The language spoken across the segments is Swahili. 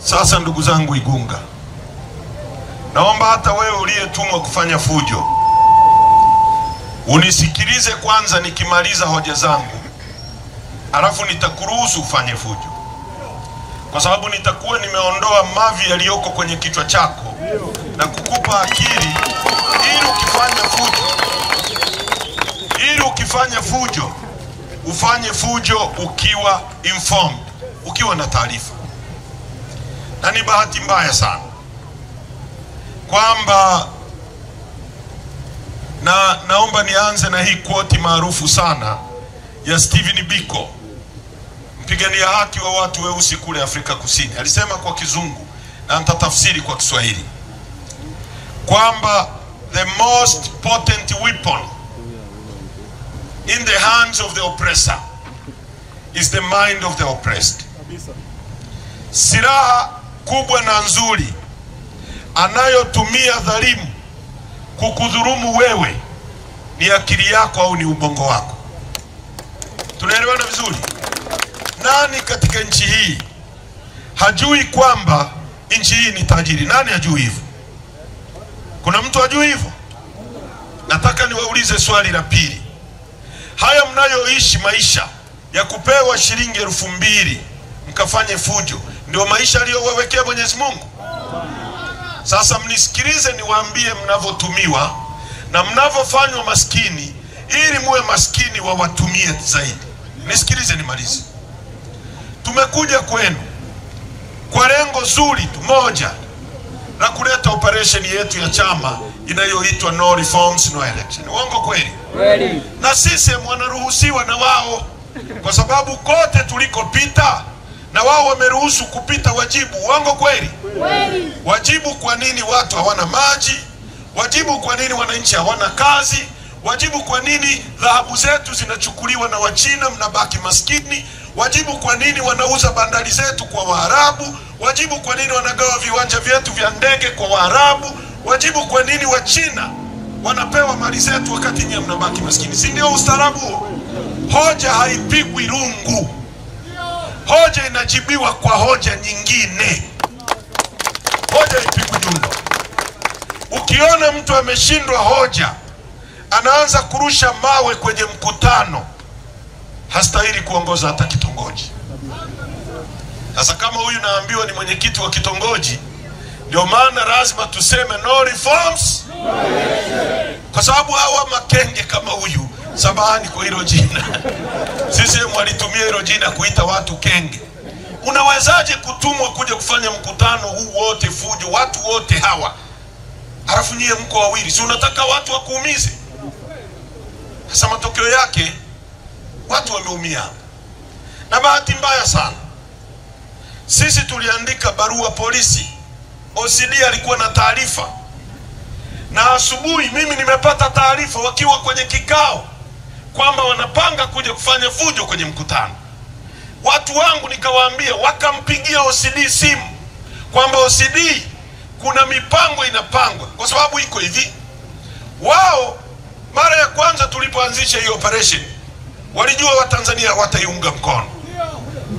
Sasa ndugu zangu Igunga, naomba hata wewe uliyetumwa kufanya fujo unisikilize kwanza nikimaliza hoja zangu, alafu nitakuruhusu ufanye fujo, kwa sababu nitakuwa nimeondoa mavi yaliyoko kwenye kichwa chako na kukupa akili ili ukifanya fujo ufanye fujo ukiwa informed, ukiwa na taarifa. Na ni bahati mbaya sana kwamba naomba nianze na hii quote maarufu sana ya Stephen Biko, mpigania haki wa watu weusi kule Afrika Kusini. Alisema kwa Kizungu na nitatafsiri kwa Kiswahili kwamba the most potent weapon in the hands of the oppressor is the mind of the oppressed. Silaha kubwa na nzuri anayotumia dhalimu kukudhulumu wewe ni akili yako au ni ubongo wako. Tunaelewana vizuri? Nani katika nchi hii hajui kwamba nchi hii ni tajiri? Nani hajui hivyo? Kuna mtu hajui hivyo? Nataka niwaulize swali la pili. Haya mnayoishi maisha ya kupewa shilingi 2,000 mkafanye fujo, ndio maisha aliyowawekea Mwenyezi Mungu? Sasa mnisikilize niwaambie mnavotumiwa na mnavofanywa maskini ili muwe maskini wa watumie zaidi. Nisikilize nimalize. Tumekuja kwenu kwa lengo zuri tu moja la kuleta operation yetu ya chama inayoitwa no reforms no election. Uongo kweli? Kweli. Na sisi wanaruhusiwa na wao, kwa sababu kote tulikopita na wao wameruhusu kupita wajibu. Uongo kweli? Kweli. Wajibu kwa nini watu hawana maji? Wajibu kwa nini wananchi hawana kazi? Wajibu kwa nini dhahabu zetu zinachukuliwa na Wachina mnabaki maskini? Wajibu kwa nini wanauza bandari zetu kwa Waarabu? Wajibu kwa nini wanagawa viwanja vyetu vya ndege kwa Waarabu? Wajibu kwa nini Wachina wanapewa mali zetu wakati nyinyi mnabaki maskini? Si ndio ustaarabu? Hoja haipigwi rungu. Hoja inajibiwa kwa hoja nyingine. Hoja haipigwi rungu. Ukiona mtu ameshindwa hoja, anaanza kurusha mawe kwenye mkutano, hastahili kuongoza hata kitongoji. Sasa kama huyu naambiwa ni mwenyekiti wa kitongoji, ndio maana lazima tuseme no reforms, kwa sababu hawa makenge kama huyu, samahani kwa hilo jina, sisi walitumia hilo jina kuita watu kenge. Unawezaje kutumwa kuja kufanya mkutano huu wote fujo, watu wote hawa, halafu nyie mko wawili? Si unataka watu wakuumize? Sasa matokeo yake watu wameumia. Na bahati mbaya sana, sisi tuliandika barua polisi, OCD alikuwa na taarifa, na asubuhi mimi nimepata taarifa wakiwa kwenye kikao kwamba wanapanga kuja kufanya fujo kwenye mkutano. Watu wangu nikawaambia, wakampigia OCD simu kwamba OCD kuna mipango inapangwa, kwa sababu iko hivi. Wao mara ya kwanza tulipoanzisha hii operation walijua Watanzania wataiunga mkono.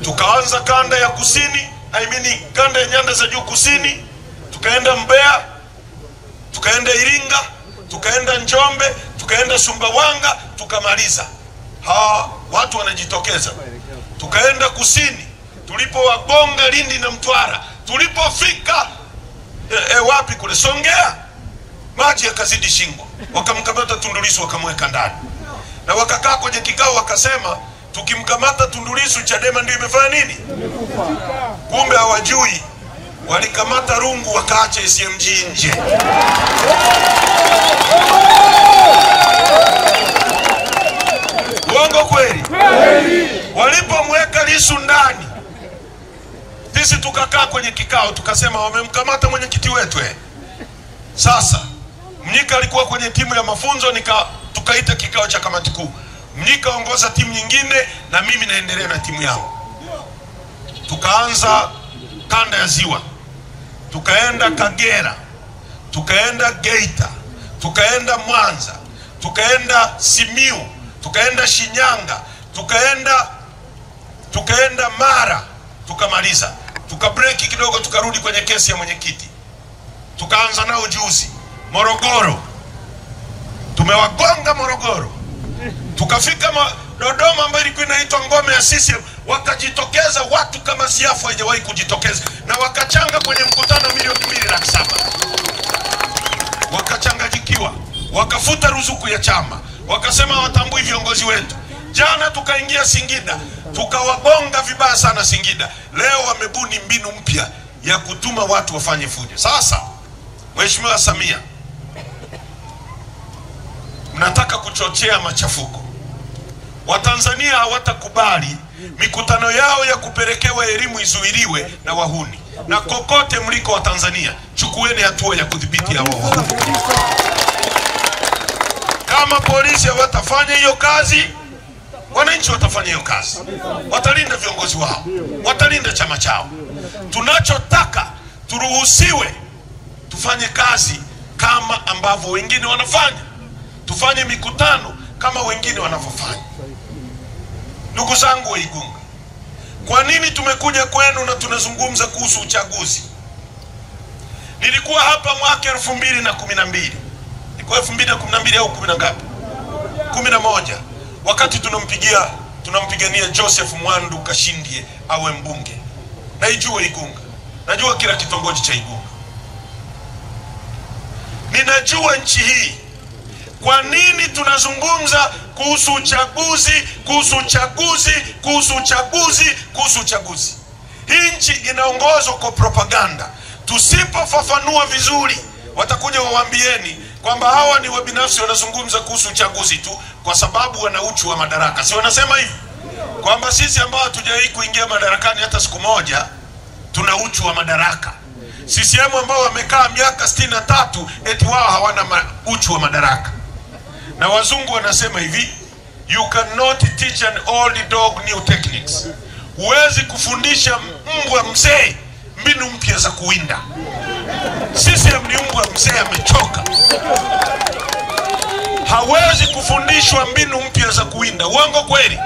Tukaanza kanda ya kusini, kanda ya nyanda za juu kusini, tukaenda Mbeya, tukaenda Iringa, tukaenda Njombe, tukaenda Sumbawanga, tukamaliza. Watu wanajitokeza. Tukaenda kusini, tulipowagonga Lindi na Mtwara, tulipofika wapi kule Songea, maji yakazidi shingo, wakamkamata Tundu Lissu wakamweka ndani. Na wakakaa kwenye kikao wakasema, tukimkamata Tundu Lissu Chadema ndio imefanya nini? Kumbe hawajui walikamata rungu wakaacha SMG nje. Uongo kweli? Walipomweka Lissu ndani, sisi tukakaa kwenye kikao tukasema wamemkamata mwenyekiti wetu. Sasa Mnyika alikuwa kwenye timu ya mafunzo, tukaita kikao cha kamati kuu. Mnyika ongoza timu nyingine na mimi naendelea na timu yangu. Tukaanza kanda ya Ziwa, tukaenda Kagera, tukaenda Geita, tukaenda Mwanza, tukaenda Simiu, tukaenda Shinyanga, tukaenda Mara, tukamaliza. tukabreki kidogo, tukarudi kwenye kesi ya mwenyekiti, tukaanza nao juzi Morogoro, tumewagonga Morogoro, tukafika Dodoma ambayo ilikuwa inaitwa ngome ya CCM, wakajitokeza watu kama siafu haijawahi kujitokeza, na wakachanga kwenye mkutano milioni 2.7. Wakachangajikiwa, wakafuta ruzuku ya chama, wakasema watambui viongozi wetu. Jana tukaingia Singida, tukawagonga vibaya sana Singida. Leo wamebuni mbinu mpya ya kutuma watu wafanye fujo. Sasa Mheshimiwa Samia, mnataka kuchochea machafuko. Watanzania hawatakubali mikutano yao ya kupelekewa elimu izuiliwe na wahuni. Na kokote mliko wa Tanzania, chukueni hatua ya kudhibiti hao wahuni. Kama polisi hawatafanya hiyo kazi, wananchi watafanya hiyo kazi. Watalinda viongozi wao, watalinda chama chao. Tunachotaka turuhusiwe tufanye kazi kama ambavyo wengine wanafanya. Tufanye mikutano kama wengine wanavyofanya. Ndugu zangu wa Igunga, kwa nini tumekuja kwenu na tunazungumza kuhusu uchaguzi? Nilikuwa hapa mwaka 2012. Ilikuwa 2012 au 10 ngapi? 11. Wakati tunampigania Joseph Mwandu Kashindie awe mbunge. Naijua Igunga. Najua kila kitongoji cha Igunga. Ninajua nchi hii. Kwa nini tunazungumza kuhusu uchaguzi, kuhusu uchaguzi, kuhusu uchaguzi, kuhusu uchaguzi? Hii nchi inaongozwa kwa propaganda. Tusipofafanua vizuri, watakuja wawaambieni kwamba hawa ni wabinafsi wanazungumza kuhusu uchaguzi tu kwa sababu wana uchu wa madaraka. Si wanasema hivi? Kwamba sisi ambao hatujawahi kuingia madarakani hata siku moja tuna uchu wa madaraka. CCM ambao wamekaa miaka 63 eti wao hawana uchu wa madaraka. Na wazungu wanasema hivi, you cannot teach an old dog new techniques. Huwezi kufundisha mbwa mzee mbinu mpya za kuwinda. CCM ni mbwa mzee amechoka. Hawezi kufundishwa mbinu mpya za kuwinda. Uongo kweli?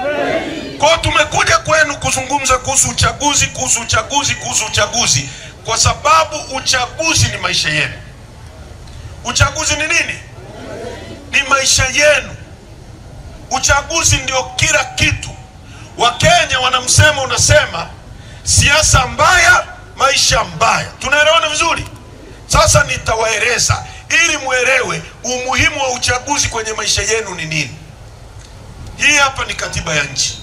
Kwa tumekuja kwenu kuzungumza kuhusu uchaguzi, kuhusu uchaguzi, kuhusu uchaguzi, kwa sababu uchaguzi ni maisha yenu. Uchaguzi ni nini? Ni maisha yenu. Uchaguzi ndio kila kitu. Wakenya wanamsema unasema siasa mbaya, maisha mbaya. Tunaelewana vizuri? Sasa nitawaeleza ili muelewe umuhimu wa uchaguzi kwenye maisha yenu ni nini. Hii hapa ni katiba ya nchi.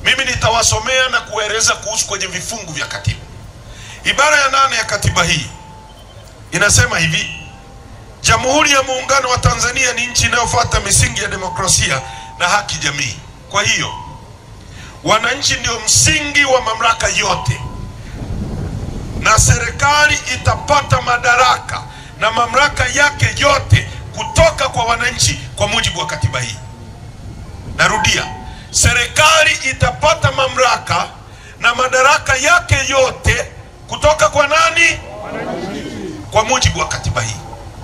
Mimi nitawasomea na kueleza kuhusu kwenye vifungu vya katiba. Ibara ya 8 ya katiba hii inasema hivi: Jamhuri ya Muungano wa Tanzania ni nchi inayofuata misingi ya demokrasia na haki jamii. Kwa hiyo wananchi ndio msingi wa mamlaka yote, na serikali itapata madaraka na mamlaka yake yote kutoka kwa wananchi kwa mujibu wa katiba hii. Narudia, serikali itapata mamlaka na madaraka yake yote kutoka kwa nani? Kwa mujibu wa katiba hii.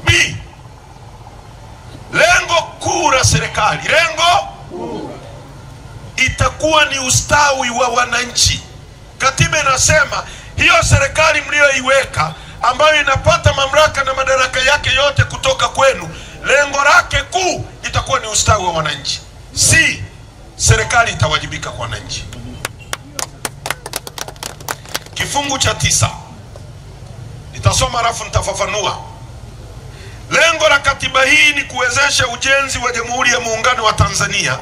B, lengo kuu la serikali, itakuwa ni ustawi wa wananchi. Katiba inasema hiyo serikali mlioiweka ambayo inapata mamlaka na madaraka yake yote kutoka kwenu, lengo lake kuu itakuwa ni ustawi wa wananchi. C, serikali itawajibika kwa wananchi. Kifungu cha 9 nitasoma alafu nitafafanua. Lengo la katiba hii ni kuwezesha ujenzi wa Jamhuri ya Muungano wa Tanzania.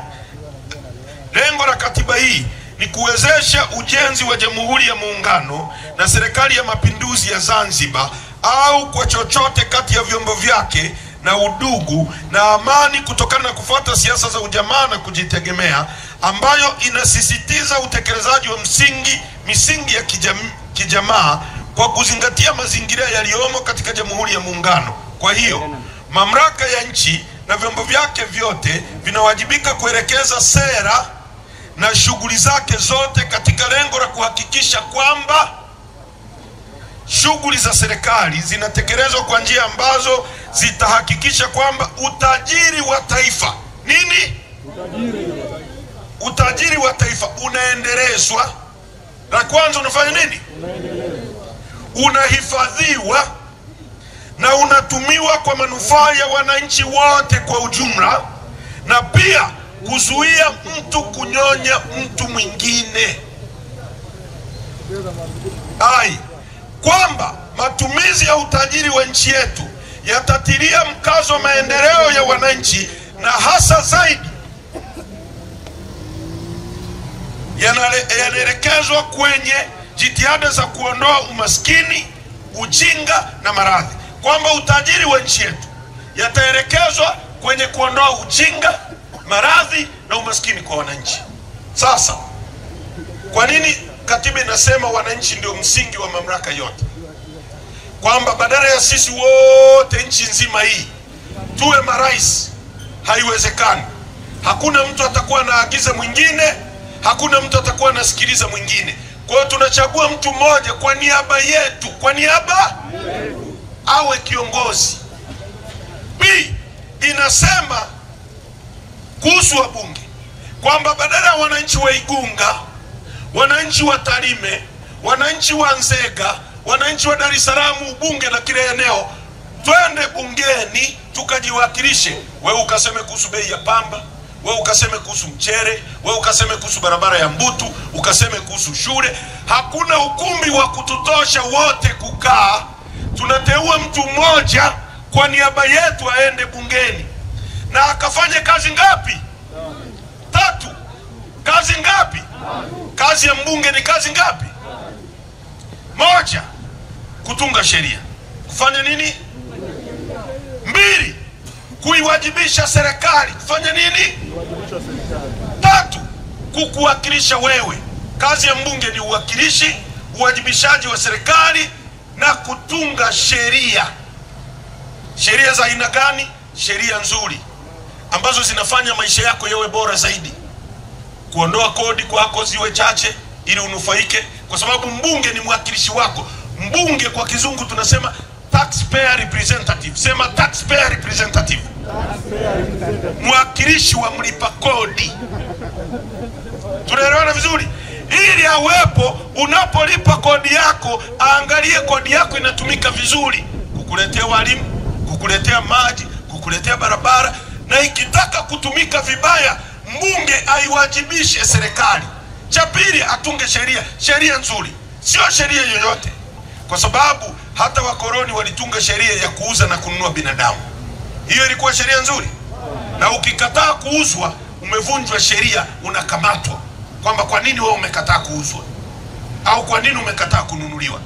Lengo la katiba hii ni kuwezesha ujenzi wa Jamhuri ya Muungano na Serikali ya Mapinduzi ya Zanzibar au kwa chochote kati ya vyombo vyake na udugu na amani, kutokana na kufuata siasa za ujamaa na kujitegemea, ambayo inasisitiza utekelezaji wa misingi ya kijamaa kwa kuzingatia mazingira yaliyomo katika Jamhuri ya Muungano. Kwa hiyo mamlaka ya nchi na vyombo vyake vyote vinawajibika kuelekeza sera na shughuli zake zote katika lengo la kuhakikisha kwamba shughuli za serikali zinatekelezwa kwa njia ambazo zitahakikisha kwamba utajiri wa taifa utajiri wa taifa unaendelezwa La kwanza unafanya nini? Unahifadhiwa na unatumiwa kwa manufaa ya wananchi wote kwa ujumla, na pia kuzuia mtu kunyonya mtu mwingine. Kwamba matumizi ya utajiri wa nchi yetu yatatilia mkazo maendeleo ya wananchi, na hasa zaidi yanaelekezwa kwenye jitihada za kuondoa umaskini, ujinga na maradhi. Kwamba utajiri wa nchi yetu yataelekezwa kwenye kuondoa ujinga, maradhi na umaskini kwa wananchi. Sasa kwa nini katiba inasema wananchi ndio msingi wa mamlaka yote? Kwamba badala ya sisi wote nchi nzima hii tuwe marais, haiwezekani. Hakuna mtu atakuwa anaagiza mwingine, hakuna mtu atakuwa anasikiliza mwingine. Kwa hiyo tunachagua mtu mmoja kwa niaba yetu, kwa niaba awe kiongozi. B inasema kuhusu wabunge kwamba badala ya wananchi wa Igunga, wananchi wa Tarime, wananchi wa Nzega, wananchi wa Dar es Salaam, ubunge na kile eneo, twende bungeni tukajiwakilishe. Wewe ukaseme kuhusu bei ya pamba, wewe ukaseme kuhusu mchere, wewe ukaseme kuhusu barabara ya Mbutu, ukaseme kuhusu shule. Hakuna ukumbi wa kututosha wote kukaa. Tunateua mtu mmoja kwa niaba yetu aende bungeni, na akafanye kazi ngapi? 3. Kazi ngapi? Kazi ya mbunge ni kazi ngapi? 1, kutunga sheria. Kufanya nini? 2, kuiwajibisha serikali. Kufanya nini? 3, kukuwakilisha wewe. Kazi ya mbunge ni uwakilishi, uwajibishaji wa serikali na kutunga sheria. Sheria za aina gani? Sheria nzuri ambazo zinafanya maisha yako yawe bora zaidi. Kuondoa kodi kwako ziwe chache ili unufaike, kwa sababu mbunge ni mwakilishi wako. Mbunge kwa kizungu tunasema taxpayer representative. Sema taxpayer representative. Mwakilishi wa mlipa kodi. Tunaelewana vizuri? Ili awepo unapolipa kodi yako, aangalie kodi yako inatumika vizuri, kukuletea walimu, kukuletea maji, kukuletea barabara. Na ikitaka kutumika vibaya, mbunge aiwajibishe serikali. Cha pili, atunge sheria nzuri, sio sheria yoyote, kwa sababu hata wakoloni walitunga sheria ya kuuza na kununua binadamu. Hiyo ilikuwa sheria nzuri, na ukikataa kuuzwa umevunjwa sheria, unakamatwa. Kwamba kwa nini wewe umekataa kuuzwa, au kwa nini umekataa kununuliwa.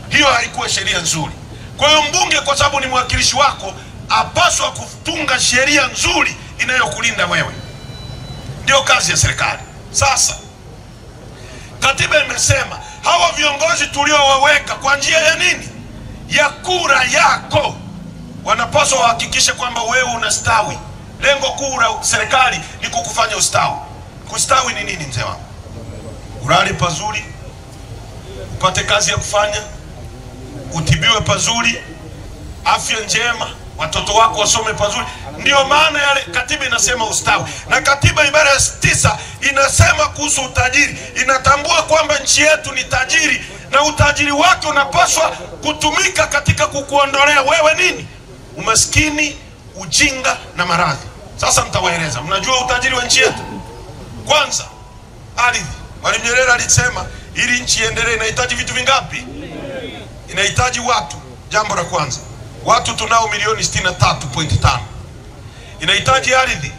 Hiyo haikuwa sheria nzuri. Kwa hiyo mbunge, kwa sababu ni mwakilishi wako, apaswa kutunga sheria nzuri inayokulinda wewe. Ndio kazi ya serikali. Sasa katiba imesema hawa viongozi tuliowaweka kwa njia ya nini? Ya kura yako, wanapaswa wahakikishe kwamba wewe unastawi. Lengo kuu la serikali ni kukufanya ustawi. Kustawi ni nini mzee wangu? Ulale pazuri, upate kazi ya kufanya, utibiwe pazuri, afya njema, watoto wako wasome pazuri. Ndio maana yale katiba inasema ustawi. Na katiba ibara ya 9 inasema kuhusu utajiri. Inatambua kwamba nchi yetu ni tajiri, na utajiri wake unapaswa kutumika katika kukuondolea wewe nini? Umaskini, ujinga na maradhi. Sasa mtawaeleza. Mnajua utajiri wa nchi yetu? Kwanza, ardhi. Mwalimu Nyerere alisema ili nchi iendelee inahitaji vitu vingapi? Inahitaji watu. Jambo la kwanza, watu tunao milioni 63.5. Inahitaji ardhi.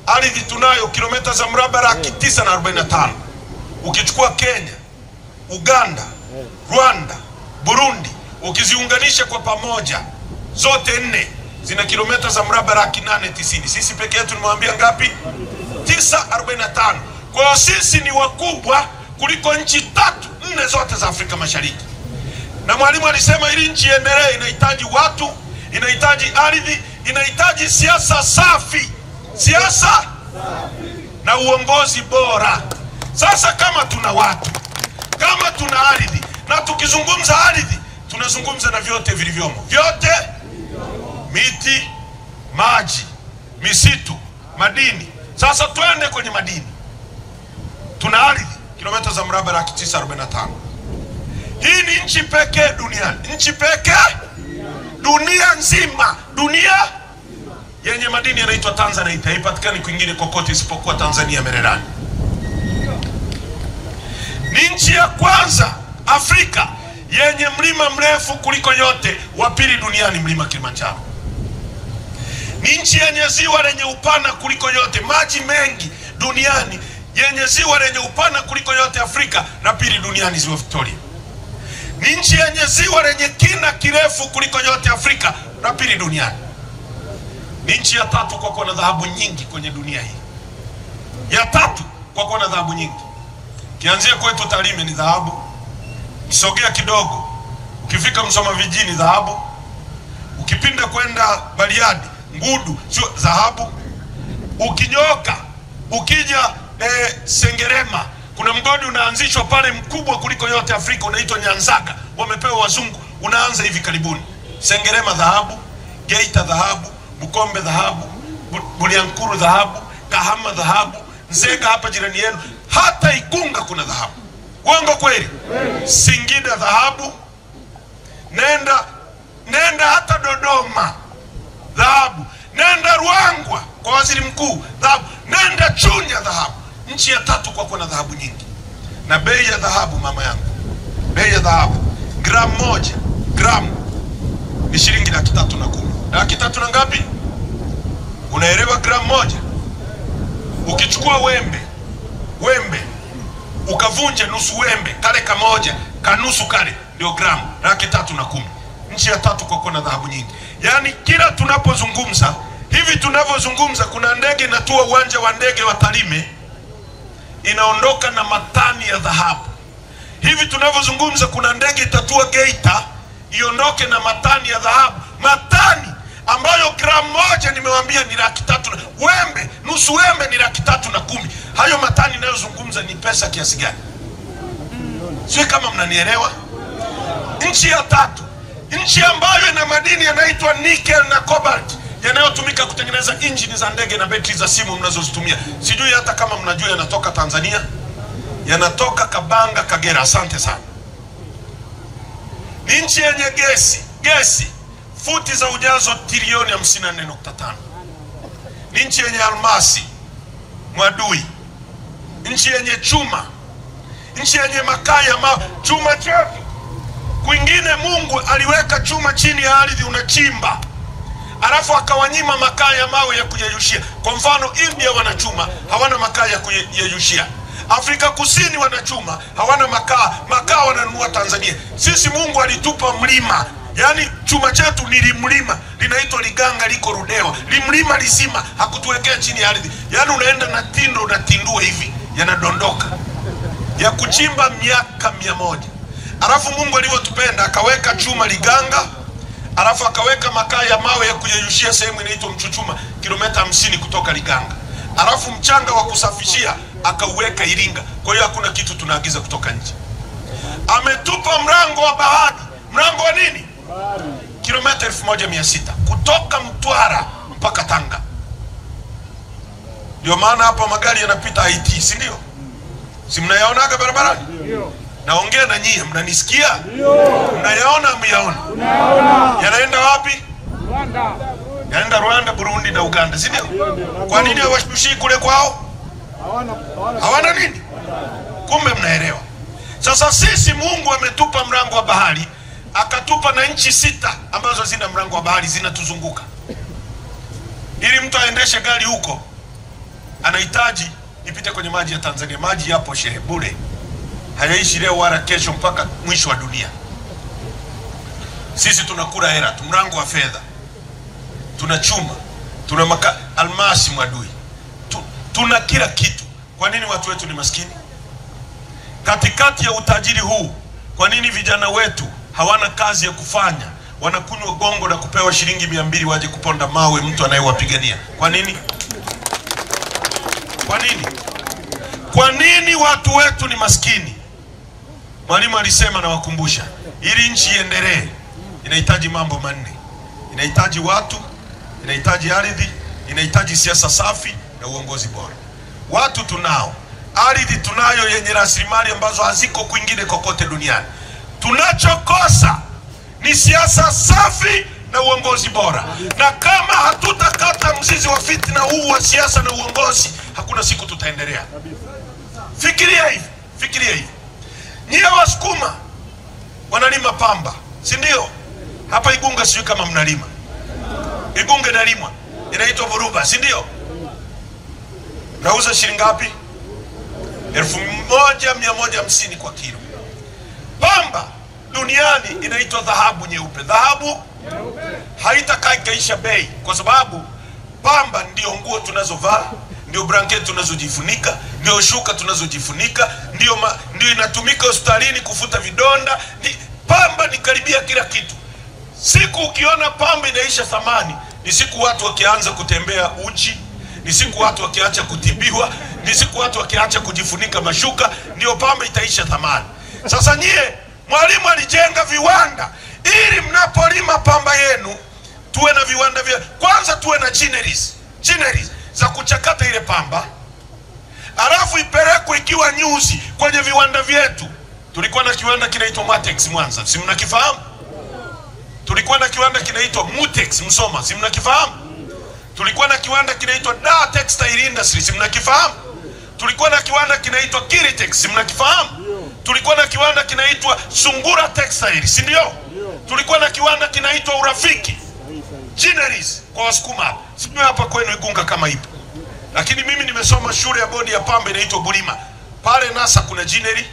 Ardhi tunayo kilomita za mraba 945. Ukichukua Kenya, Uganda, Rwanda, Burundi, ukiziunganisha kwa pamoja zote 4 zina kilomita za mraba 890. Sisi peke yetu nimwambia ngapi? 945. Kwa hiyo sisi ni wakubwa kuliko nchi 3-4 zote za Afrika Mashariki. Na mwalimu alisema ili nchi iendelee inahitaji watu, inahitaji ardhi, inahitaji siasa safi. Siasa safi na uongozi bora. Sasa kama tuna watu, kama tuna ardhi, na tukizungumza ardhi tunazungumza na vyote vilivyomo. Vyote, miti, maji, misitu, madini. Sasa twende kwenye madini. Tuna ardhi kilomita za mraba 945. Hii ni nchi pekee duniani, nchi pekee dunia nzima, dunia yenye madini yanaitwa Tanzanite. Haipatikani kwingine kokote isipokuwa Tanzania Mererani. Ni nchi ya kwanza Afrika yenye mlima mrefu kuliko yote, wa pili duniani mlima Kilimanjaro. Ni nchi yenye ziwa lenye upana kuliko yote, maji mengi duniani, yenye ziwa lenye upana kuliko yote Afrika, na pili duniani ziwa Victoria. Ni nchi yenye ziwa lenye kina kirefu kuliko yote Afrika, na pili duniani. Ni nchi ya tatu kwa kuwa na dhahabu nyingi kwenye dunia hii, ya tatu kwa kuwa na dhahabu nyingi. Kianzia kwetu Tarime ni dhahabu, kisogea kidogo ukifika Msoma Vijijini dhahabu, ukipinda kwenda Bariadi Ngudu sio dhahabu, ukinyoka ukija Sengerema kuna mgodi unaanzishwa pale mkubwa kuliko yote Afrika, unaitwa Nyanzaga, wamepewa wazungu, unaanza hivi karibuni. Sengerema dhahabu, Geita dhahabu, Bukombe dhahabu, Bulyanhulu dhahabu, Kahama dhahabu, Nzega hapa jirani yenu, hata Igunga kuna dhahabu. Uongo kweli? Singida dhahabu, nenda hata Dodoma dhahabu, nenda Ruangwa kwa waziri mkuu dhahabu, nenda Chunya dhahabu. Nchi ya tatu kwa kuwa na dhahabu nyingi. Na bei ya dhahabu mama yangu, bei ya dhahabu gramu moja, gramu ni shilingi 310. 310 na ngapi? Unaelewa gramu moja? Ukichukua wembe ukavunja nusu wembe, kale kamoja kanusu kale, ndio gramu 310. Nchi ya tatu kwa kuwa na dhahabu nyingi. Yani kila tunapozungumza hivi, tunavyozungumza kuna ndege inatua uwanja wa ndege wa Tarime, inaondoka na matani ya dhahabu. Hivi tunavyozungumza kuna ndege itatua Geita, iondoke na matani ya dhahabu. Matani ambayo gramu moja nimewaambia ni 300, wembe nusu wembe ni 310. Hayo matani ninayozungumza ni pesa kiasi gani? Sio kama mnanielewa? Nchi ya tatu, nchi ambayo ina madini yanaitwa nickel na cobalt, yanayotumika kutengeneza injini za ndege na betri za simu mnazozitumia. Sijui hata kama mnajua yanatoka Tanzania, yanatoka Kabanga, Kagera. Asante sana. Ni nchi yenye gesi futi za ujazo trilioni 54.5. Ni nchi yenye almasi, mwadui, nchi yenye chuma, nchi yenye makaa ya mawe. Chuma chetu kwingine Mungu aliweka chuma chini ya ardhi, unachimba alafu akawanyima makaa ya mawe ya kuyeyushia. Kwa mfano India wana chuma, hawana makaa ya kuyeyushia. Afrika Kusini wana chuma, hawana makaa wananunua Tanzania. Sisi Mungu alitupa mlima, yani chuma chetu ni limlima, linaitwa Liganga, liko Rudewa, limlima lizima, hakutuwekea chini ya ardhi. Yani unaenda na tindo unatindua hivi, yanadondoka, ya kuchimba miaka 100. Alafu Mungu alivyotupenda akaweka chuma Liganga, alafu akaweka makaa ya mawe ya kuyeyushia sehemu inaitwa Mchuchuma, kilomita 50 kutoka Liganga. Alafu mchanga wa kusafishia akauweka Iringa. Kwa hiyo hakuna kitu tunaagiza kutoka nje. Ametupa mlango wa bahari. Mlango wa nini? Kilomita 1600 kutoka Mtwara mpaka Tanga. Ndio maana hapa magari yanapita IT, si ndio? Si mnayaonaga barabarani? Ndio. Naongea na nyie, mnanisikia? Ndio. Mnayaona myaona? Tunaona. Yanaenda wapi? Rwanda. Yanaenda Rwanda, Burundi na Uganda, si ndio? Kwa nini hawashushi kule kwao? Hawana nini? Kumbe mnaelewa. Sasa sisi Mungu ametupa mlango wa bahari, akatupa na nchi 6 ambazo zina mlango wa bahari zinatuzunguka. Ili mtu aendeshe gari huko anahitaji ipite kwenye maji ya Tanzania. Maji yapo shehe bure, hayaishi leo wala kesho, mpaka mwisho wa dunia. Sisi tunakula hela, mlango wa fedha, tuna chuma, tuna almasi mwadui, tuna kila kitu. Kwa nini watu wetu ni maskini? Katikati ya utajiri huu, kwa nini vijana wetu hawana kazi ya kufanya? Wanakunywa gongo na kupewa shilingi 200 waje kuponda mawe mtu anayewapigania. Kwa nini? Kwa nini? Kwa nini watu wetu ni maskini? Mwalimu alisema na wakumbusha, ili nchi iendelee inahitaji mambo manne. Inahitaji watu, inahitaji ardhi, inahitaji siasa safi na uongozi bora. Watu tunao, ardhi tunayo yenye rasilimali ambazo haziko kwingine kokote duniani. Tunachokosa ni siasa safi na uongozi bora. Na kama hatutakata mzizi wa fitna huu wa siasa na uongozi, hakuna siku tutaendelea. Fikiria hivi, fikiria hivi. Nyie Wasukuma wanalima pamba, si ndio? Hapa Igunga sijui kama mnalima. Igunga inalimwa, inaitwa Buruba, si ndio? Nauza shilingi ngapi? 1150 kwa kilo. Pamba duniani inaitwa dhahabu nyeupe. Dhahabu haitakaa ikaisha bei, kwa sababu pamba ndio nguo tunazovaa, ndio blanketi tunazojifunika, ndio shuka tunazojifunika, ndio inatumika hospitalini kufuta vidonda. Pamba ni karibia kila kitu. Siku ukiona pamba inaisha thamani, ni siku watu wakianza kutembea uchi, ni siku watu wakiacha kutibiwa, ni siku watu wakiacha kujifunika mashuka, ndio pamba itaisha thamani. Sasa nyie, Mwalimu alijenga viwanda ili mnapolima pamba yenu tuwe na viwanda vya kwanza, tuwe na gineries za kuchakata ile pamba, alafu ipelekwe ikiwa nyuzi kwenye viwanda vyetu. Tulikuwa na kiwanda kinaitwa Matex Mwanza, si mnakifahamu? Tulikuwa na kiwanda kinaitwa Mutex Msoma, si mnakifahamu? Tulikuwa na kiwanda kinaitwa Da Textile Industry, si mnakifahamu? Tulikuwa na kiwanda kinaitwa Kiritex, si mnakifahamu? Tulikuwa na kiwanda kinaitwa Sungura Textile, si ndio? Tulikuwa na kiwanda kinaitwa Urafiki. Gineries kwa Wasukuma hapa. Sijui hapa kwenu Igunga kama ipo. Lakini mimi nimesoma shule ya bodi ya pamba inaitwa Bulima. Pale NASA kuna ginery.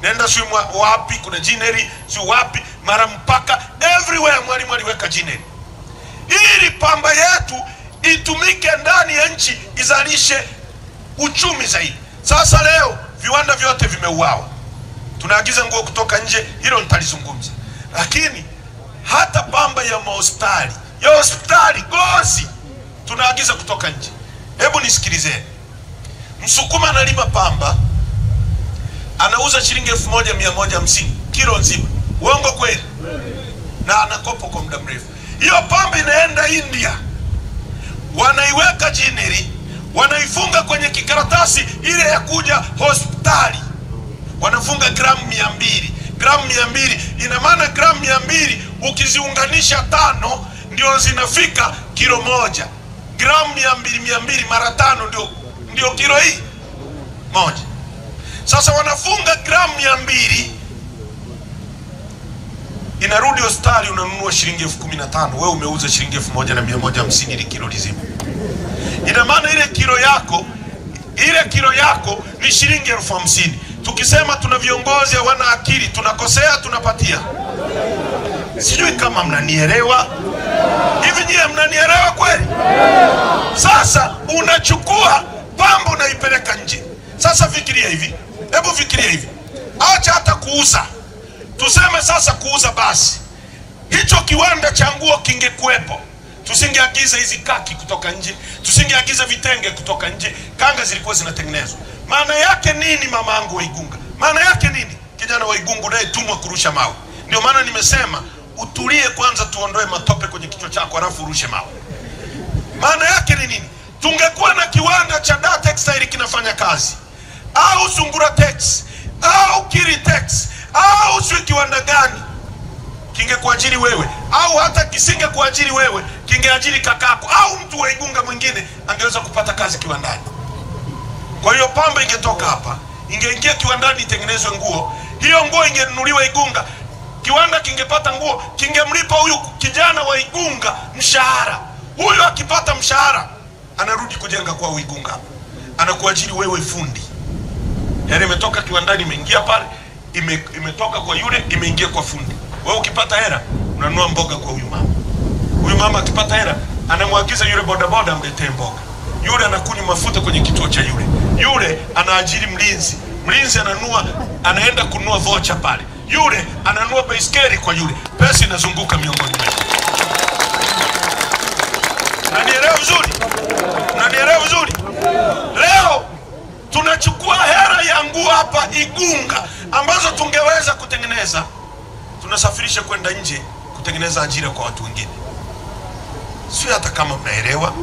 Nenda sio wapi kuna ginery, sio wapi, mara mpaka everywhere Mwalimu aliweka ginery. Ili pamba yetu itumike ndani ya nchi, izalishe uchumi zaidi. Sasa leo viwanda vyote vimeuawa. Tunaagiza nguo kutoka nje, hilo nitalizungumza. Lakini hata pamba ya hospitali, gozi tunaagiza kutoka nje. Hebu nisikilizeni. Msukuma analima pamba, anauza shilingi 1150 kilo nzima. Uongo kweli? Na anakopa kwa muda mrefu. Hiyo pamba inaenda India, wanaiweka ginery, wanaifunga kwenye kikaratasi ile ya kuja hospitali, wanafunga gramu 200. Gramu 200 ina maana gramu 200 ukiziunganisha 5 ndio zinafika kilo moja. Gramu 200 mara 5 ndio kilo hii moja. Sasa wanafunga gramu 200, inarudi hospitali, unanunua shilingi 15,000, wewe umeuza shilingi 1150 ili kilo lizima. Ina maana ile kilo yako ni shilingi 50,000. Tukisema tuna viongozi hawana akili, tunakosea, tunapatia. Sijui kama mnanielewa. Hivi nyie mnanielewa kweli? Sasa unachukua pamba unaipeleka nje. Sasa fikiria hivi. Hebu fikiria hivi. Acha hata kuuza. Tuseme sasa kuuza basi. Hicho kiwanda cha nguo kingekuepo, tusingeagiza hizi kaki kutoka nje, tusingeagiza vitenge kutoka nje, kanga zilikuwa zinatengenezwa. Maana yake nini mamangu wa Igunga? Maana yake nini? Kijana wa Igunga naye tumwa kurusha mawe. Ndio maana nimesema utulie kwanza, tuondoe matope kwenye kichwa chako alafu urushe mawe. Maana yake ni nini? Tungekuwa na kiwanda cha Da Textile kinafanya kazi, au Sungura Tex, au Kiritex, au sio kiwanda gani, kingekuajiri wewe, au hata kisingekuajiri wewe, kingeajiri kakako au mtu wa Igunga mwingine angeweza kupata kazi kiwandani. Kwa hiyo pamba ingetoka hapa, ingeingia kiwandani itengenezwe nguo. Hiyo nguo ingenunuliwa Igunga. Kiwanda kingepata nguo, kingemlipa huyu kijana wa Igunga mshahara. Huyu akipata mshahara, anarudi kujenga kwa Igunga hapa. Anakuajiri wewe fundi. Yaani imetoka kiwandani imeingia pale, imetoka kwa yule imeingia kwa fundi. Wewe ukipata hela, unanunua mboga kwa huyu mama. Huyu mama akipata hela, anamwagiza yule bodaboda amletee mboga. Yule anakunywa mafuta kwenye kituo cha yule. Yule anaajiri mlinzi. Mlinzi anaenda kununua vocha pale. Yule ananunua baiskeli kwa yule. Pesa inazunguka miongoni mwetu. Unanielewa vizuri? Unanielewa vizuri? Leo tunachukua hela ya nguo hapa Igunga ambazo tungeweza kutengeneza, tunasafirisha kwenda nje kutengeneza ajira kwa watu wengine. Sio hata kama mnaelewa.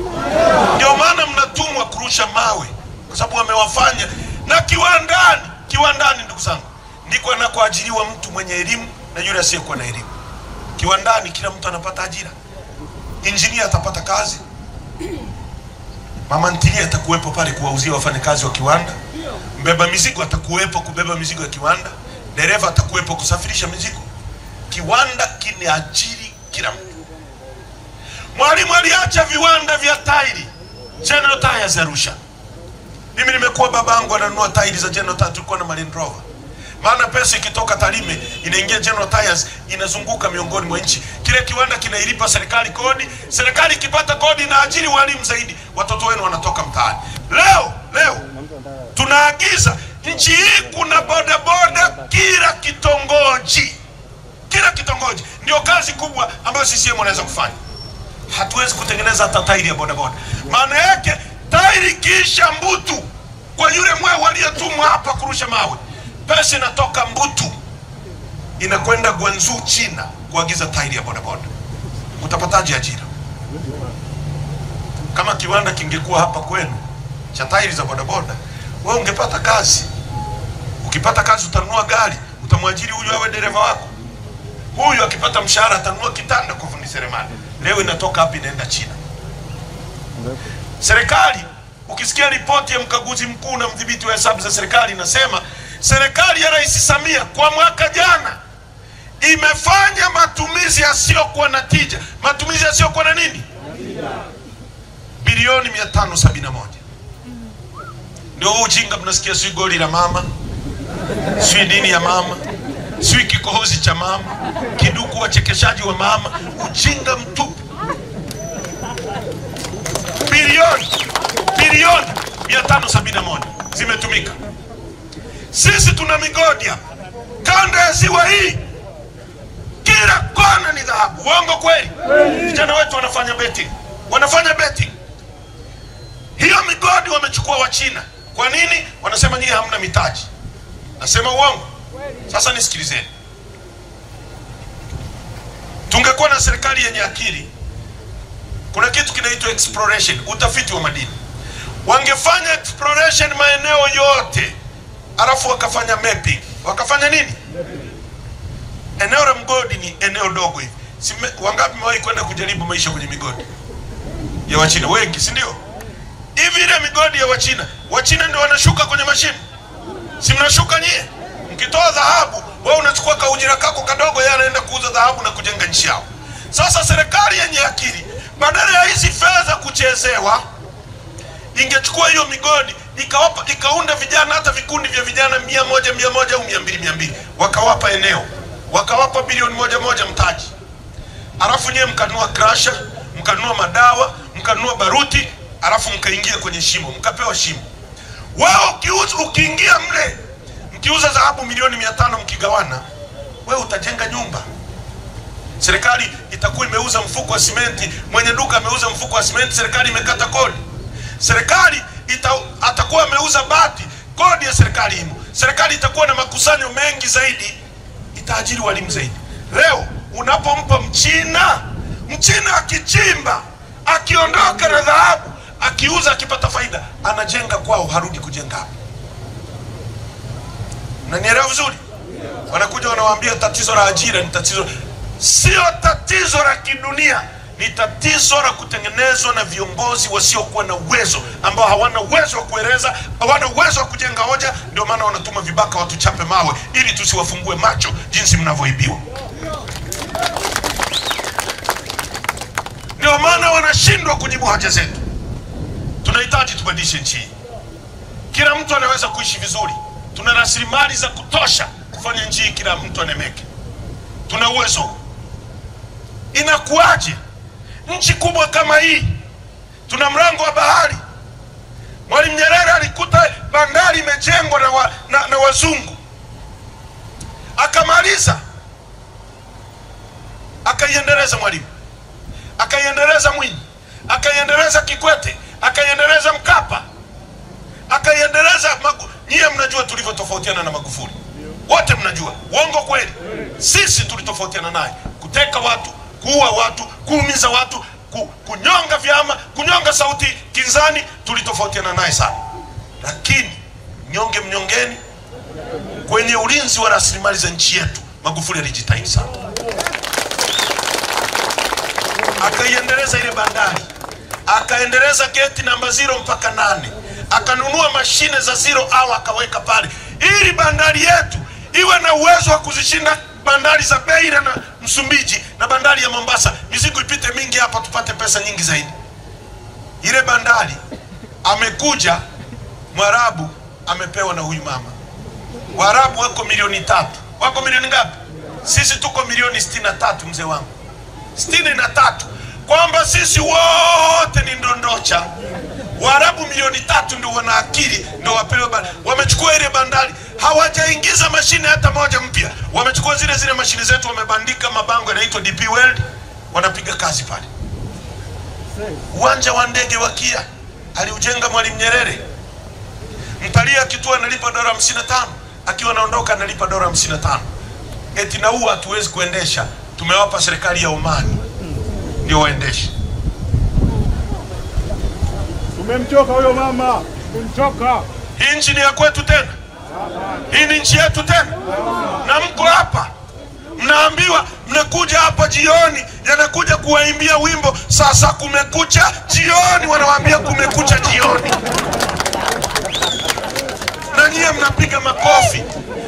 Ndio maana mnatumwa kurusha mawe, kwa sababu wamewafanya Na kiwandani ndugu zangu, ndiko anakoajiriwa mtu mwenye elimu na yule asiyekuwa na elimu. Kiwandani kila mtu anapata ajira. Injinia atapata kazi, mama ntilie atakuwepo pale kuwauzia wafanyakazi wa kiwanda, mbeba mizigo atakuwepo kubeba mizigo ya kiwanda, dereva atakuwepo kusafirisha mizigo. Kiwanda kinaajiri kila mtu. Mwalimu aliacha viwanda vya tairi, General Tyres Arusha. Mimi nimekuwa babangu ananunua tairi za General Tyres, tulikuwa na Land Rover. Maana pesa ikitoka Tarime inaingia General Tyres, inazunguka miongoni mwa nchi. Kile kiwanda kinailipa serikali kodi, serikali ikipata kodi inaajiri walimu zaidi, watoto wenu wanatoka mtaani. Leo tunaagiza nchi hii kuna bodaboda kila kitongoji. Kila kitongoji. Ndio kazi kubwa ambayo CCM wanaweza kufanya. Hatuwezi kutengeneza hata tairi ya bodaboda. Maana yake tairi kisha Mbutu kwa yule mwe aliyetumwa hapa kurusha mawe, pesa inatoka Mbutu inakwenda Guangzhou China kuagiza tairi ya bodaboda. Utapataje ajira? Kama kiwanda kingekuwa hapa kwenu cha tairi za bodaboda, wewe ungepata kazi. Ukipata kazi utanunua gari, utamwajiri huyu awe dereva wako. Huyu akipata mshahara atanunua kitanda kwa fundi seremala. Leo inatoka hapa inaenda China. Serikali, ukisikia ripoti ya mkaguzi mkuu na mdhibiti wa hesabu za serikali inasema serikali ya Rais Samia kwa mwaka jana imefanya matumizi yasiyokuwa na tija. Matumizi yasiyokuwa na nini? Bilioni 571. Ndio ujinga mnasikia, si goli la mama, si dini ya mama, si kikohozi cha mama, kiduku wachekeshaji wa mama, ujinga mtupu. Bilioni 571 zimetumika. Sisi tuna migodi hapa kanda ya ziwa hii, kila kona ni dhahabu. Uongo kweli? Vijana wetu wanafanya betting. Hiyo migodi wamechukua wa China. Kwa nini? Wanasema nyinyi hamna mitaji. Nasema uongo? Sasa nisikilizeni. Tungekuwa na serikali yenye akili, kuna kitu kinaitwa exploration, utafiti wa madini. Wangefanya exploration maeneo yote, alafu wakafanya mapping. Wakafanya nini? Eneo la mgodi ni eneo dogo hivi. Wangapi mmewahi kwenda kujaribu maisha kwenye migodi ya Wachina? Wengi, si ndio? Hivi ile migodi ya Wachina ndio wanashuka kwenye mashimo. Si mnashuka nyie? Mkitoa dhahabu, wewe unachukua kaujira kako kadogo, yeye anaenda kuuza dhahabu na kujenga nchi yao. Sasa serikali yenye akili, badala ya hizi fedha kuchezewa, ingechukua hiyo migodi ikaunda vijana, hata vikundi vya vijana 100 au 200, wakawapa eneo, wakawapa bilioni 1 mtaji. Alafu nyewe mkanunua crusher, mkanunua madawa, mkanunua baruti, alafu mkaingia kwenye shimo, mkapewa shimo. Wao ukiingia mle, mkiuza dhahabu milioni 500 mkigawana, wewe utajenga nyumba. Serikali itakuwa imeuza mfuko wa simenti, mwenye duka ameuza mfuko wa simenti, serikali imekata kodi. Serikali atakuwa ameuza bati, kodi ya serikali imo. Serikali itakuwa na makusanyo mengi zaidi, itaajiri walimu zaidi. Leo unapompa Mchina akichimba, akiondoka na dhahabu, akiuza, akipata faida, anajenga kwao, harudi kujenga hapa. Mnanielewa vizuri? Wanakuja wanawaambia tatizo la ajira ni tatizo. Sio tatizo la kidunia, ni tatizo la kutengenezwa na viongozi wasiokuwa na uwezo, ambao hawana uwezo wa kueleza, hawana uwezo wa kujenga hoja. Ndio maana wanatuma vibaka watu chape mawe ili tusiwafungue macho jinsi mnavyoibiwa. Ndio maana wanashindwa kujibu haja zetu. Tunahitaji tubadilishe nchi. Kila mtu anaweza kuishi vizuri. Tuna rasilimali za kutosha kufanya nchi kila mtu anemeke. Tuna uwezo. Inakuaje nchi kubwa kama hii, tuna mlango wa bahari? Mwalimu Nyerere alikuta bandari imejengwa na wazungu, akamaliza, akaiendeleza Mwalimu, akaiendeleza Mwinyi, akaiendeleza Kikwete, akaiendeleza Mkapa, akaiendeleza nyie mnajua tulivyotofautiana na Magufuli. Wote mnajua. Uongo kweli? Sisi tulitofautiana naye. Kuteka watu, kuua watu, kuumiza watu, kunyonga vyama, kunyonga sauti kinzani, tulitofautiana naye sana. Lakini nyonge mnyongeni. Kwenye ulinzi wa rasilimali za nchi yetu Magufuli alijitahidi sana. Akaiendeleza ile bandari, akaendeleza geti namba 0 mpaka 8, akanunua mashine za 0 au akaweka pale ili bandari yetu iwe na uwezo wa kuzishinda bandari za Beira na Msumbiji na bandari ya Mombasa. Mizigo ipite mingi hapa tupate pesa nyingi zaidi. Ile bandari amekuja Mwarabu amepewa na huyu mama. Waarabu wako milioni 3. Wako milioni ngapi? Sisi tuko milioni 63 mzee wangu. 63. Kwamba sisi wote ni ndondocha. Waarabu milioni 3 ndio wana akili, ndio wapewe bandari. Wamechukua ile bandari, hawajaingiza mashine hata moja mpya. Wamechukua zile mashine zetu, wamebandika mabango yanaitwa DP World, wanapiga kazi pale. Uwanja wa ndege wa Kia aliujenga Mwalimu Nyerere. Mtalii akitua analipa $55, akiwa anaondoka analipa $55. Eti na huo hatuwezi kuendesha, tumewapa serikali ya Omani ndio waendeshe. Tumemchoka huyo mama, tumemchoka. Hii nchi ni ya kwetu tena? Hii ni nchi yetu tena? Na mko hapa mnaambiwa, mnakuja hapa jioni, yanakuja kuwaimbia wimbo sasa kumekucha jioni, wanawaambia kumekucha jioni, na nyie mnapiga makofi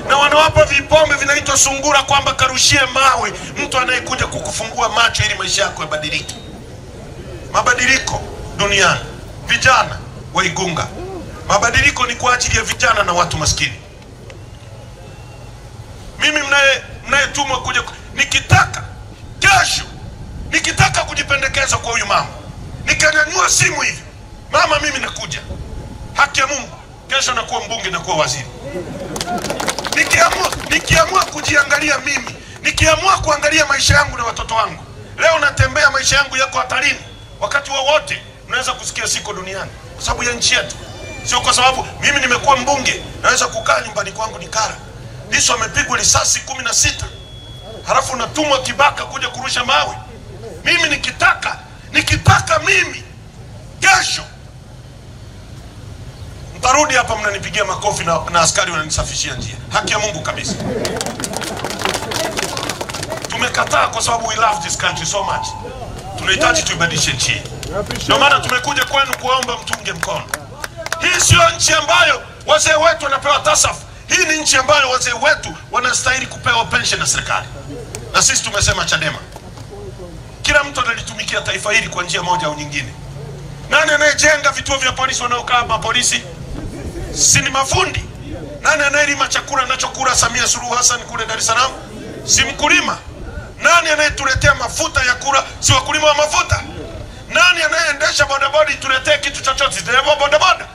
na wanawapa vipombe vinaitwa sungura kwamba karushie mawe mtu anayekuja kukufungua macho ili maisha yako yabadilike. Mabadiliko duniani, vijana wa Igunga, mabadiliko ni kwa ajili ya vijana na watu maskini. Mimi mnayetumwa kuja, nikitaka kujipendekeza kwa huyu mama, nikanyanyua simu hivi, mama mimi nakuja, haki ya Mungu, kesho nakuwa mbunge na kuwa waziri. Nikiamua kujiangalia mimi, nikiamua kuangalia maisha yangu na watoto wangu. Leo natembea, maisha yangu yako hatarini. Wakati wowote unaweza kusikia siko duniani kwa sababu ya nchi yetu. Sio kwa sababu mimi nimekuwa mbunge naweza kukaa nyumbani kwangu nikara. Lissu amepigwa risasi 16. Halafu natumwa Kibaka kuja kurusha mawe. Mimi nikitaka mimi kesho mtarudi hapa mnanipigia makofi na askari wananisafishia njia. Haki ya Mungu kabisa. Tumekataa kwa sababu we love this country so much. Tunahitaji tuibadilishe nchi. Ndio maana tumekuja kwenu kuomba mtunge mkono. Hii sio nchi ambayo wazee wetu wanapewa tasafu. Hii ni nchi ambayo wazee wetu wanastahili kupewa pension na serikali. Na sisi tumesema Chadema, kila mtu analitumikia taifa hili kwa njia moja au nyingine. Nani anayejenga vituo vya polisi wanaokaa mapolisi? Si ni mafundi? Nani anayelima chakula anachokula Samia Suluhu Hassan kule Dar es Salaam? Si mkulima? Nani anayetuletea mafuta ya kula? Si wakulima wa mafuta? Nani anayeendesha bodaboda tuletee kitu chochote? Dereva bodaboda?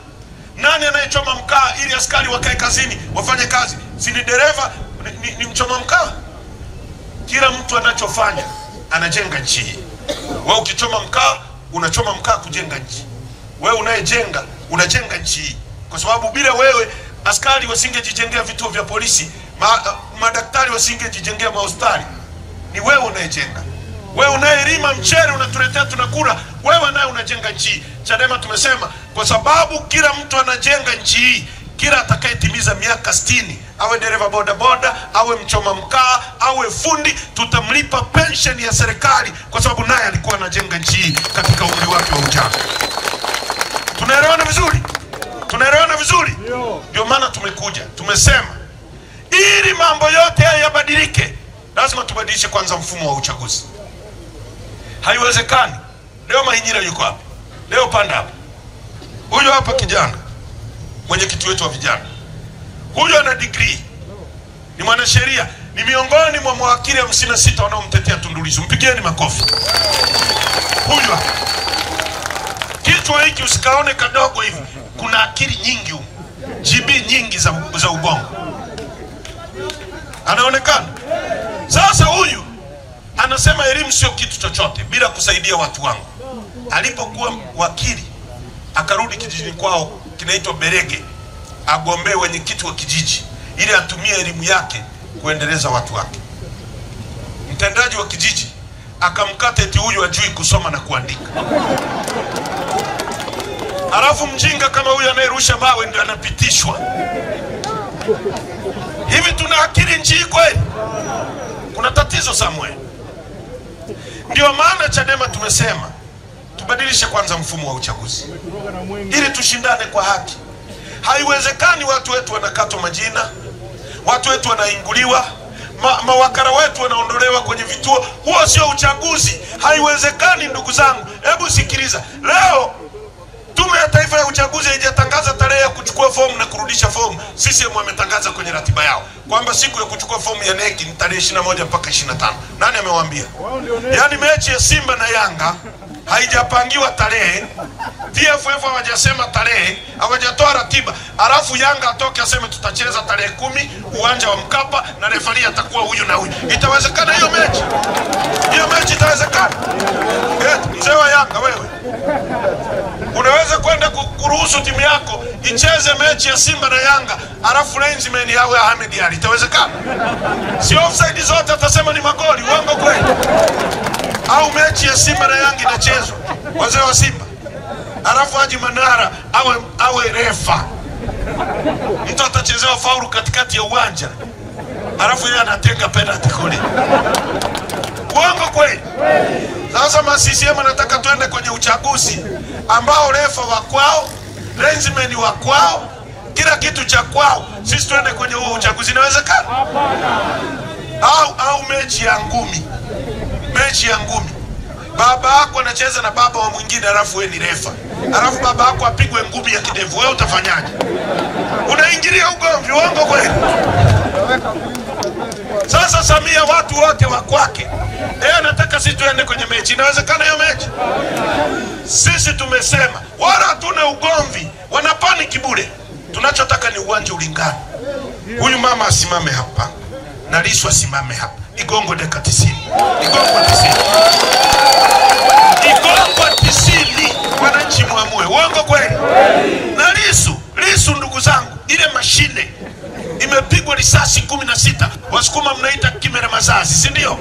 Nani anayechoma mkaa ili askari wakae kazini wafanye kazi? Si ni dereva, ni mchoma mkaa? Kila mtu anachofanya anajenga nchi. Wewe ukichoma mkaa, unachoma mkaa kujenga nchi. Wewe unayejenga, unajenga nchi. Kwa sababu bila wewe askari wasingejijengea vituo vya polisi, madaktari wasingejijengea mahospitali. Ni wewe unayejenga. Wewe unayelima mchele unatuletea tunakula, wewe naye unajenga nchi. Chadema tumesema kwa sababu kila mtu anajenga nchi hii, kila atakayetimiza miaka 60, awe dereva bodaboda, awe mchoma mkaa, awe fundi, tutamlipa pension ya serikali kwa sababu naye alikuwa anajenga nchi hii katika umri wake wa ujana. Tunaelewana vizuri? Tunaelewana vizuri? Ndio maana tumekuja. Tumesema ili mambo yote haya yabadilike, lazima tubadilishe kwanza mfumo wa uchaguzi. Haiwezekani. Leo Mahinyira yuko hapa. Leo panda hapa. Huyo hapa kijana, mwenyekiti wetu wa vijana. Huyo ana degree. Ni mwanasheria, ni miongoni mwa mawakili 56 wanaomtetea Tundu Lissu. Mpigieni makofi. Huyo hapa. Kichwa hiki usikaone kadogo hivi. Kuna akili nyingi huko. GB nyingi za ubongo. Anaonekana. Sasa huyu anasema elimu sio kitu chochote bila kusaidia watu wangu. Alipokuwa wakili akarudi kijijini kwao kinaitwa Berege, agombee wenyekiti wa kijiji ili atumie elimu yake kuendeleza watu wake. Mtendaji wa kijiji akamkata eti huyu hajui kusoma na kuandika. Alafu mjinga kama huyu anayerusha mawe ndio anapitishwa. Hivi tuna akili nchi kweli? Kuna tatizo Samuel. Ndio maana Chadema tumesema tubadilishe kwanza mfumo wa uchaguzi ili tushindane kwa haki. Haiwezekani watu wetu wanakatwa majina, watu wetu wanainguliwa, mawakala wetu wanaondolewa kwenye vituo. Huo sio uchaguzi. Haiwezekani ndugu zangu. Hebu sikiliza. Leo Tume ya Taifa ya Uchaguzi haijatangaza tarehe ya kuchukua fomu na kurudisha fomu. CCM wametangaza kwenye ratiba yao kwamba siku ya kuchukua fomu ya NEC ni tarehe 21 mpaka 25. Nani amewaambia? Yaani mechi ya Simba na Yanga haijapangiwa tarehe. TFF hawajasema tarehe, hawajatoa ratiba. Alafu Yanga atoke aseme tutacheza tarehe 10 uwanja wa Mkapa na refari atakuwa huyu na huyu. Itawezekana hiyo mechi? Hiyo mechi itawezekana? Mzee wa Yanga wewe, unaweza kwenda kuruhusu timu yako icheze mechi ya Simba na Yanga alafu linesman yawe Ahmed Ali? Itawezekana? Si offside zote atasema ni magoli? Uongo kweli? Au mechi ya Simba na Yanga inachezwa, wazee wa Simba, alafu Haji Manara awe refa, mtu atachezewa faulu katikati ya uwanja alafu yeye anatenga penalty kule? Uongo kweli? Sasa CCM anataka tuende kwenye uchaguzi ambao refa wa kwao, linesman wa kwao, kila kitu cha kwao. Sisi tuende kwenye huo uchaguzi, inawezekana? Au mechi ya ngumi, mechi ya ngumi, baba yako anacheza na baba wa mwingine alafu wewe ni refa, alafu baba yako apigwe ngumi ya kidevu, wewe utafanyaje? Unaingilia ugomvi. Uongo kweli? Sasa Samia watu wote wa kwake, anataka sisi tuende kwenye mechi. Inawezekana hiyo mechi? Sisi tumesema wala hatuna ugomvi, wana paniki bure. Tunachotaka ni uwanja ulingane. Huyu mama asimame hapa na Lissu asimame hapa, Igongo dakika 90. Igongo 90. Igongo 90. Wananchi muamue. Uongo kweli? Na Lissu ndugu zangu, ile mashine imepigwa risasi 16. Wasukuma mnaita kimera mazazi, si ndio?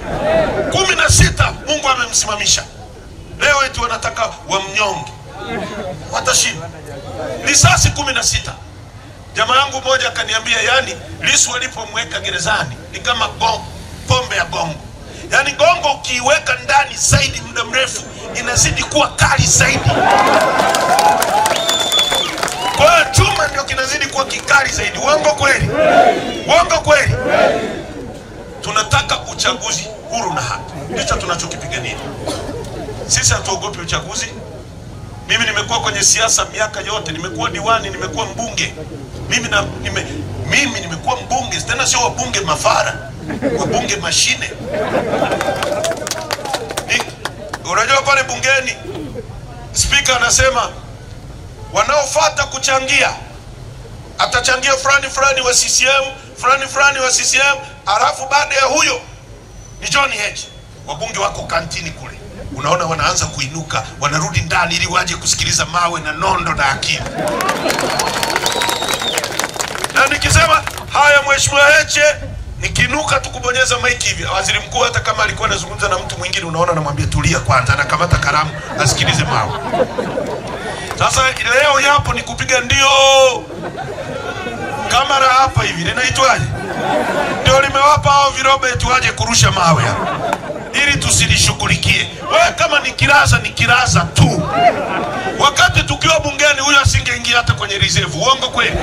16 Mungu amemsimamisha. Leo eti wanataka wamnyonge. Watashinda. Risasi 16. Jamaa yangu mmoja akaniambia, yani Lissu walipomweka gerezani ni kama pombe ya gongo. Yani gongo ukiiweka ndani zaidi muda mrefu inazidi kuwa kali zaidi. Kwa chuma ndio kinazidi kuwa kikali zaidi. Uongo kweli? Uongo kweli? Tunataka uchaguzi huru na haki. Ndicho tunachokipigania. Sisi hatuogopi uchaguzi. Mimi nimekuwa kwenye siasa miaka yote, nimekuwa diwani, nimekuwa mbunge. Mimi nimekuwa mbunge, tena sio wabunge mafara, wabunge mashine. Unajua pale bungeni speaker anasema wanaofuata kuchangia atachangia fulani wa CCM, fulani wa CCM, alafu baada ya huyo ni John Heche. Wabunge wako kantini kule, unaona wanaanza kuinuka, wanarudi ndani ili waje kusikiliza mawe na nondo na akili. Na nikisema haya mheshimiwa Heche, nikinuka tukubonyeza maiki hivi, waziri mkuu hata kama alikuwa anazungumza na mtu mwingine, unaona anamwambia tulia kwanza, anakamata kalamu asikilize mawe. Sasa leo yapo ni kupiga ndio kamera hapa hivi, linaitwaje? Ndio limewapa hao virobe tuaje kurusha mawe hapa ili tusilishughulikie. Wewe kama ni kiraza tu. Wakati tukiwa bungeni huyo asingeingia hata kwenye reserve. Uongo kweli?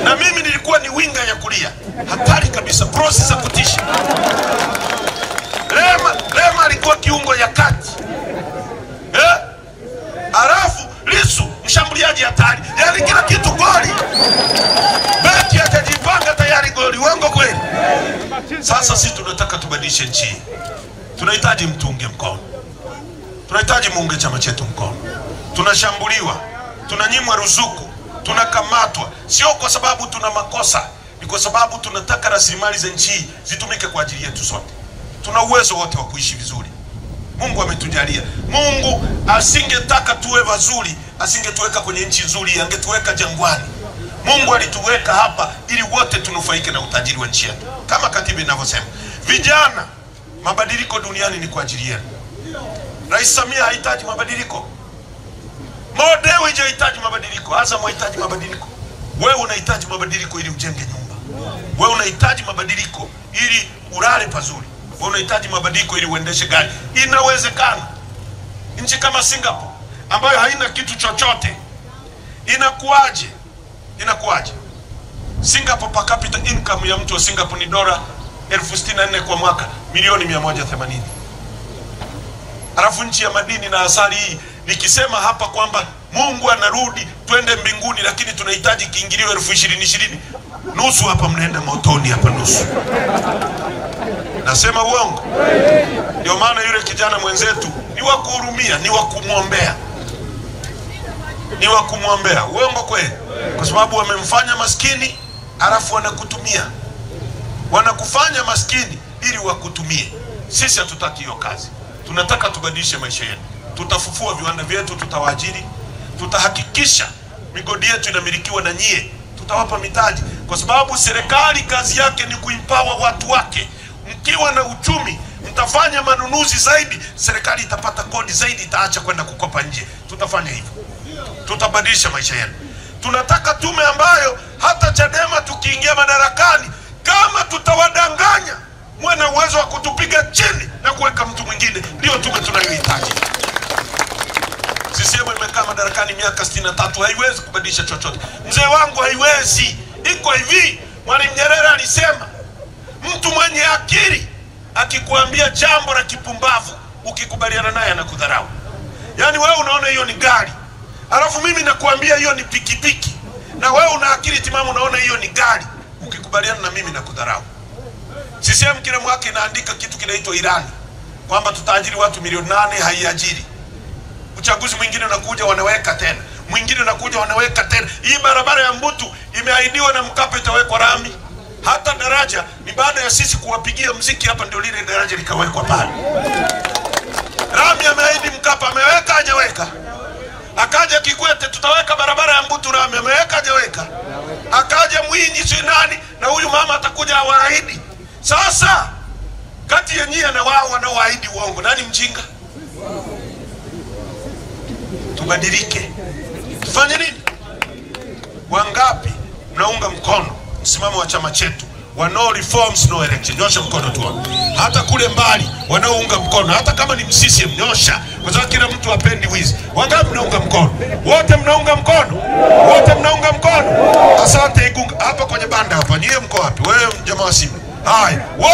Na mimi nilikuwa ni winga ya kulia. Hatari kabisa, process ya kutisha. Lema alikuwa kiungo ya kati. Alafu Lissu mshambuliaji hatari. Yaani kila kitu goli. Beki atajipanga tayari goli. Uongo kweli? Sasa sisi tunataka tubadilishe nchi. Tunahitaji mtunge mkono. Tunahitaji muunge chama chetu mkono. Tunashambuliwa, tunanyimwa ruzuku, tunakamatwa. Sio kwa sababu tuna makosa, ni kwa sababu tunataka rasilimali za nchi zitumike kwa ajili yetu sote. Tuna uwezo wote wa kuishi vizuri. Mungu ametujalia. Mungu asingetaka tuwe wazuri, asingetuweka kwenye nchi nzuri, angetuweka jangwani. Mungu alituweka hapa ili wote tunufaike na utajiri wa nchi yetu. Kama katiba inavyosema, vijana, mabadiliko duniani ni kwa ajili yenu. Rais Samia hahitaji mabadiliko. Modeo inahitaji mabadiliko, Azam inahitaji mabadiliko. Wewe unahitaji mabadiliko ili ujenge nyumba. Wewe unahitaji mabadiliko ili ulale pazuri. Wewe unahitaji mabadiliko ili uendeshe gari. Inawezekana. Nchi kama Singapore ambayo haina kitu chochote, inakuaje? Inakuaje? Singapore per capita income ya mtu wa Singapore ni $64,000 kwa mwaka, milioni 180. Alafu nchi ya madini na asali hii, nikisema hapa kwamba Mungu anarudi twende mbinguni, lakini tunahitaji kiingilio 20,000, nusu hapa mnaenda motoni hapa nusu. Nasema uongo? Ndio maana yule kijana mwenzetu ni wa kuhurumia, ni wa kumwombea. Ni wa kumwombea. Uongo kweli? Kwa sababu wamemfanya maskini, alafu wanakutumia. Wanakufanya maskini ili wakutumie. Sisi hatutaki hiyo kazi. Tunataka tubadilishe maisha yetu. Tutafufua viwanda vyetu, tutawaajiri, tutahakikisha migodi yetu inamilikiwa na nyie, tutawapa mitaji, kwa sababu serikali kazi yake ni kuimpawa watu wake. Mkiwa na uchumi, mtafanya manunuzi zaidi, serikali itapata kodi zaidi, itaacha kwenda kukopa nje. Tutafanya hivyo. Tutabadilisha maisha yetu. Tunataka tume ambayo hata Chadema tukiingia madarakani, kama tutawadanganya, mwe na uwezo wa kutupiga chini na kuweka mtu mwingine. Ndio tume tunayohitaji. CCM imekaa madarakani miaka 63, haiwezi kubadilisha chochote. Mzee wangu, haiwezi. Iko hivi, Mwalimu Nyerere alisema, mtu mwenye akili akikuambia jambo la kipumbavu, ukikubaliana naye anakudharau. Yaani wewe unaona hiyo ni gari, alafu mimi nakuambia hiyo ni pikipiki, na wewe una akili timamu unaona hiyo ni gari, ukikubaliana na mimi nakudharau. CCM kila mwaka inaandika kitu kinaitwa Irani, kwamba tutaajiri watu 8,000,000, haiajiri. Uchaguzi mwingine unakuja wanaweka tena, mwingine unakuja wanaweka tena. Hii barabara ya Mbutu imeahidiwa na Mkapa itawekwa rami. Hata daraja ni baada ya sisi kuwapigia mziki hapa ndio lile daraja likawekwa pale. Rami ameahidi Mkapa, ameweka hajaweka? Akaja Kikwete, tutaweka barabara ya Mbutu rami, ameweka hajaweka? Akaja Mwinyi si nani, na huyu mama atakuja awaahidi. Sasa kati ya nyie na wao wanaoahidi uongo, nani mjinga? Tubadilike. Tufanye nini? Wangapi mnaunga mkono msimamo wa chama chetu wa no reforms no election? Nyosha mkono tu. Hata kule mbali wanaounga mkono, hata kama ni msisi, nyosha, kwa sababu kila mtu hapendi wizi. Wangapi mnaunga mkono? Wote mnaunga mkono? Wote mnaunga mkono? Asante Igunga. Hapa kwenye banda hapa, nyie mko wapi? Wewe jamaa wa Simba. Hai.